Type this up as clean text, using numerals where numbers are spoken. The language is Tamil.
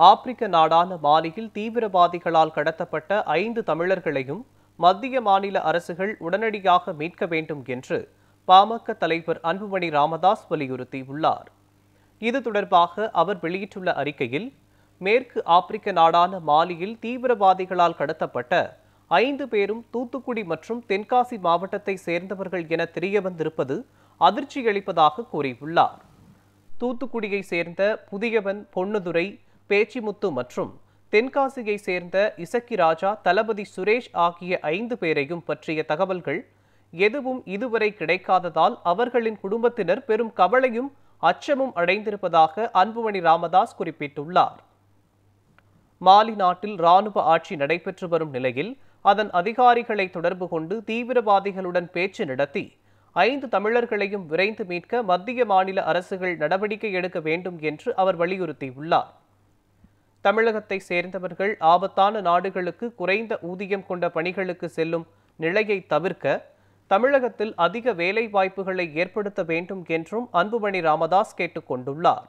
ஆப்பிரிக்க நாடான மாலியில் தீவிரவாதிகளால் கடத்தப்பட்ட 5 தமிழர்களையும் மத்திய மாநில அரசுகள் உடனடியாக மீட்க வேண்டும் என்று பாமக தலைவர் அன்புமணி ராமதாஸ் வலியுறுத்தியுள்ளார். இது தொடர்பாக அவர் வெளியிட்டுள்ள அறிக்கையில், மேற்கு ஆப்பிரிக்க நாடான மாலியில் தீவிரவாதிகளால் கடத்தப்பட்ட 5 பேரும் தூத்துக்குடி மற்றும் தென்காசி மாவட்டத்தை சேர்ந்தவர்கள் என தெரியவந்திருப்பது அதிர்ச்சியளிப்பதாக கூறியுள்ளார். தூத்துக்குடியை சேர்ந்த புதியவன், பொன்னுதுரை, பேச்சிமுத்து மற்றும் தென்காசியை சேர்ந்த இசக்கி ராஜா, தளபதி சுரேஷ் ஆகிய 5 பேரையும் பற்றிய தகவல்கள் எதுவும் இதுவரை கிடைக்காததால் அவர்களின் குடும்பத்தினர் பெரும் கவலையும் அச்சமும் அடைந்திருப்பதாக அன்புமணி ராமதாஸ் குறிப்பிட்டுள்ளார். மாலி நாட்டில் இராணுவ ஆட்சி நடைபெற்று வரும் நிலையில் அதன் அதிகாரிகளை தொடர்பு கொண்டு தீவிரவாதிகளுடன் பேச்சு நடத்தி 5 தமிழர்களையும் விரைந்து மீட்க மத்திய மாநில அரசுகள் நடவடிக்கை எடுக்க வேண்டும் என்று அவர் வலியுறுத்தியுள்ளார். தமிழகத்தை சேர்ந்தவர்கள் ஆபத்தான நாடுகளுக்கு குறைந்த ஊதியம் கொண்ட பணிகளுக்கு செல்லும் நிலையை தவிர்க்க தமிழகத்தில் அதிக வேலை வாய்ப்புகளை ஏற்படுத்த வேண்டும் என்றும் அன்புமணி ராமதாஸ் கேட்டுக் கொண்டுள்ளார்.